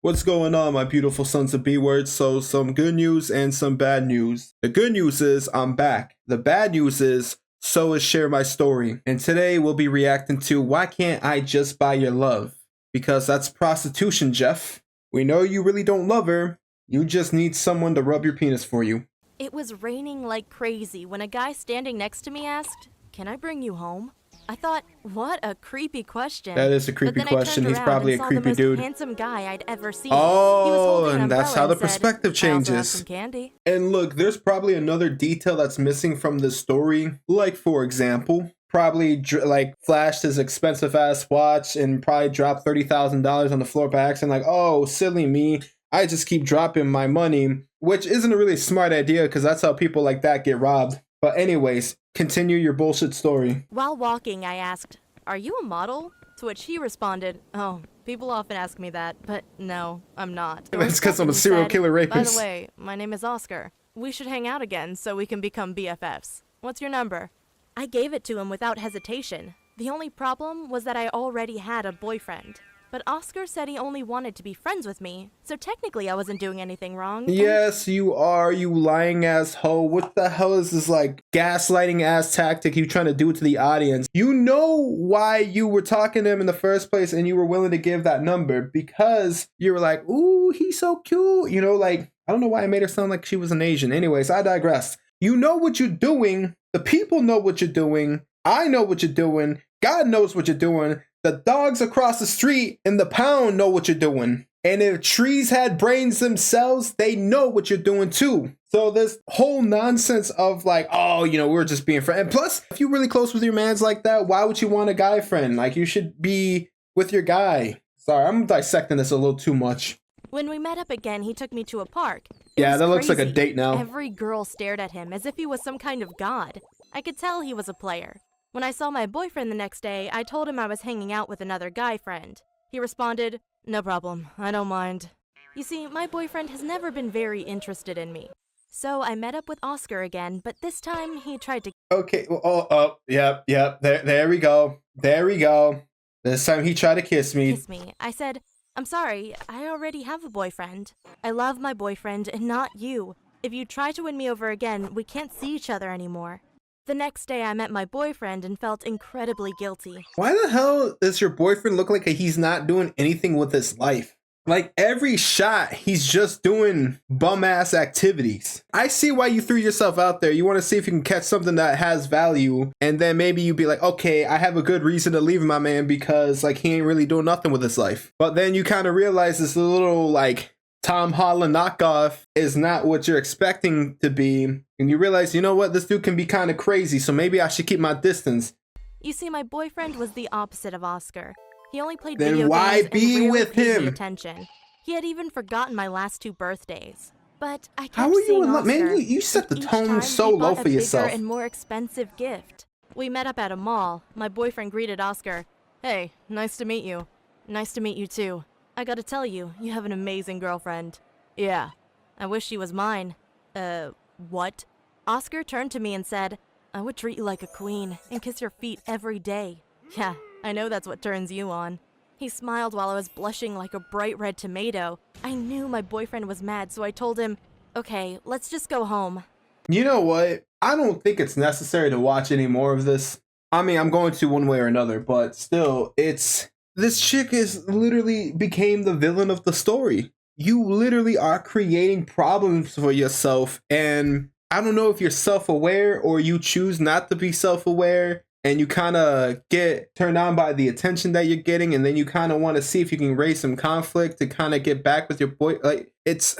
What's going on, my beautiful sons of B-words? So, some good news and some bad news. The good news is I'm back. The bad news is so is Share My Story. And today we'll be reacting to Why Can't I Just Buy Your Love? Because that's prostitution, Jeff. We know you really don't love her. You just need someone to rub your penis for you. It was raining like crazy when a guy standing next to me asked, "Can I bring you home?" I thought, what a creepy question. That is a creepy question. He's probably a creepy dude. Handsome guy I'd ever seen. Oh, and that's how the perspective "I also have changes. some candy." And look, there's probably another detail that's missing from this story. Like, for example, probably like flashed his expensive ass watch and probably dropped $30,000 on the floor by accident. Like, oh, silly me. I just keep dropping my money, which isn't a really smart idea because that's how people like that get robbed. But anyways, continue your bullshit story. While walking, I asked, "Are you a model?" To which he responded, "Oh, people often ask me that, but no, I'm not." That's because I'm a serial killer rapist. "By the way, my name is Oscar. We should hang out again so we can become BFFs. What's your number?" I gave it to him without hesitation. The only problem was that I already had a boyfriend. But Oscar said he only wanted to be friends with me, so technically I wasn't doing anything wrong. Yes, you are, you lying ass hoe. What the hell is this like gaslighting ass tactic you trying to do to the audience? You know why you were talking to him in the first place and you were willing to give that number, because you were like, ooh, he's so cute. You know, like, I don't know why I made her sound like she was an Asian. Anyways, I digress. You know what you're doing. The people know what you're doing. I know what you're doing. God knows what you're doing. The dogs across the street in the pound know what you're doing. And if trees had brains themselves, they know what you're doing too. So this whole nonsense of like, oh, you know, we're just being friends. And plus, if you're really close with your mans like that, why would you want a guy friend? Like, you should be with your guy. Sorry, I'm dissecting this a little too much. When we met up again, he took me to a park. Yeah, that looks like a date now. Every girl stared at him as if he was some kind of god. I could tell he was a player. When I saw my boyfriend the next day, I told him I was hanging out with another guy friend. He responded, "No problem, I don't mind." You see, my boyfriend has never been very interested in me. So I met up with Oscar again, but this time he tried to— Okay, well, yep, there we go. There we go. This time he tried to kiss me. I said, "I'm sorry, I already have a boyfriend. I love my boyfriend and not you. If you try to win me over again, we can't see each other anymore." The next day, I met my boyfriend and felt incredibly guilty. Why the hell does your boyfriend look like he's not doing anything with his life? Like, every shot, he's just doing bum-ass activities. I see why you threw yourself out there. You want to see if you can catch something that has value, and then maybe you'd be like, okay, I have a good reason to leave my man because, like, he ain't really doing nothing with his life. But then you kind of realize this little, like, Tom Holland knockoff is not what you're expecting to be, and you realize, you know what, this dude can be kind of crazy, so maybe I should keep my distance. You see, my boyfriend was the opposite of Oscar. He only played then video why games be and with him? Attention. He had even forgotten my last 2 birthdays. But I kept How are you in love? Oscar, Man, you set the tone so he low bought for a yourself. bigger and more expensive gift. We met up at a mall. My boyfriend greeted Oscar. "Hey, nice to meet you." "Nice to meet you too. I gotta tell you, you have an amazing girlfriend." "Yeah. I wish she was mine." What?" Oscar turned to me and said, "I would treat you like a queen and kiss your feet every day." "Yeah, I know that's what turns you on." He smiled while I was blushing like a bright red tomato. I knew my boyfriend was mad, so I told him, "Okay, let's just go home." You know what? I don't think it's necessary to watch any more of this. I mean, I'm going to one way or another, but still, this chick is literally became the villain of the story. You literally are creating problems for yourself, and I don't know if you're self-aware or you choose not to be self-aware, and you kind of get turned on by the attention that you're getting, and then you kind of want to see if you can raise some conflict to kind of get back with your boy. Like, it's,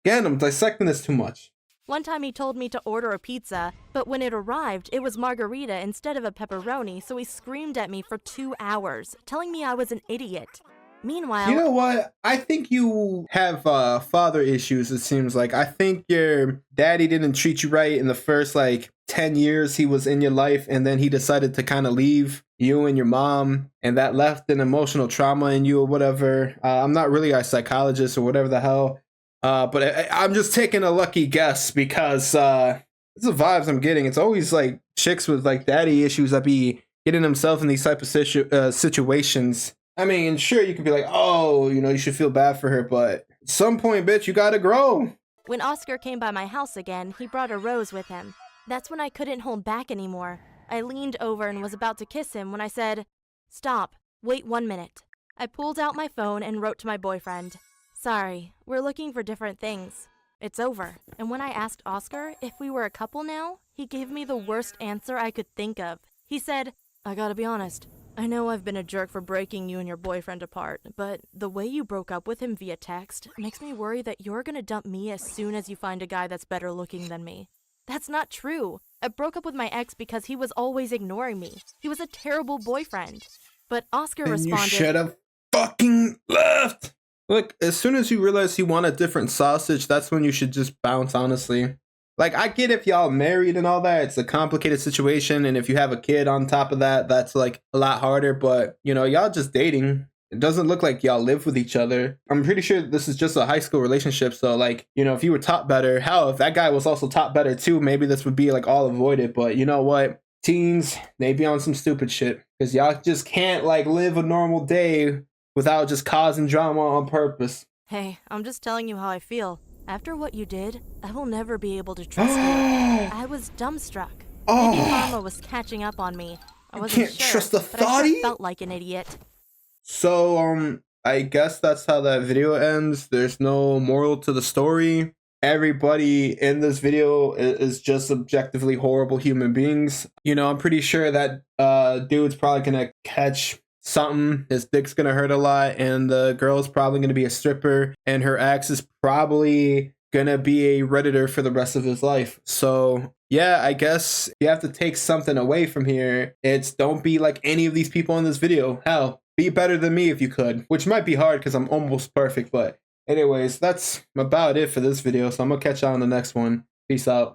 again, I'm dissecting this too much. One time he told me to order a pizza, but when it arrived, it was margarita instead of a pepperoni, so he screamed at me for 2 hours, telling me I was an idiot. Meanwhile— You know what? I think you have father issues, it seems like. I think your daddy didn't treat you right in the first, like, 10 years he was in your life, and then he decided to kind of leave you and your mom, and that left an emotional trauma in you or whatever. I'm not really a psychologist or whatever the hell, but I'm just taking a lucky guess because it's the vibes I'm getting. It's always, like, chicks with, like, daddy issues that be getting themselves in these type of situations. I mean, sure, you could be like, oh, you know, you should feel bad for her, but at some point, bitch, you gotta grow. When Oscar came by my house again, he brought a rose with him. That's when I couldn't hold back anymore. I leaned over and was about to kiss him when I said, "Stop, wait 1 minute." I pulled out my phone and wrote to my boyfriend, "Sorry, we're looking for different things. It's over." And when I asked Oscar if we were a couple now, he gave me the worst answer I could think of. He said, "I gotta be honest. I know I've been a jerk for breaking you and your boyfriend apart, but the way you broke up with him via text makes me worry that you're gonna dump me as soon as you find a guy that's better looking than me." That's not true. I broke up with my ex because he was always ignoring me. He was a terrible boyfriend. But Oscar And responded, you should have fucking left. Look, as soon as you realize you want a different sausage, that's when you should just bounce, honestly. Like, I get if y'all married and all that, it's a complicated situation, and if you have a kid on top of that, that's like a lot harder, but you know, y'all just dating. It doesn't look like y'all live with each other. I'm pretty sure this is just a high school relationship, so like, you know, if you were taught better, hell, if that guy was also taught better too, maybe this would be like all avoided, but you know what? Teens, they be on some stupid shit, because y'all just can't like live a normal day without just causing drama on purpose. "Hey, I'm just telling you how I feel. After what you did, I will never be able to trust you." I was dumbstruck. Maybe karma was catching up on me. I wasn't can't sure, trust a but I sure thotty? felt like an idiot. So, I guess that's how that video ends. There's no moral to the story. Everybody in this video is just objectively horrible human beings. You know, I'm pretty sure that dude's probably gonna catch something. His dick's gonna hurt a lot, and the girl's probably gonna be a stripper, and her ex is probably gonna be a redditor for the rest of his life. So yeah, I guess you have to take something away from here. It's don't be like any of these people in this video. Hell, be better than me if you could, which might be hard because I'm almost perfect. But anyways, that's about it for this video. So I'm gonna catch y'all on the next one. Peace out.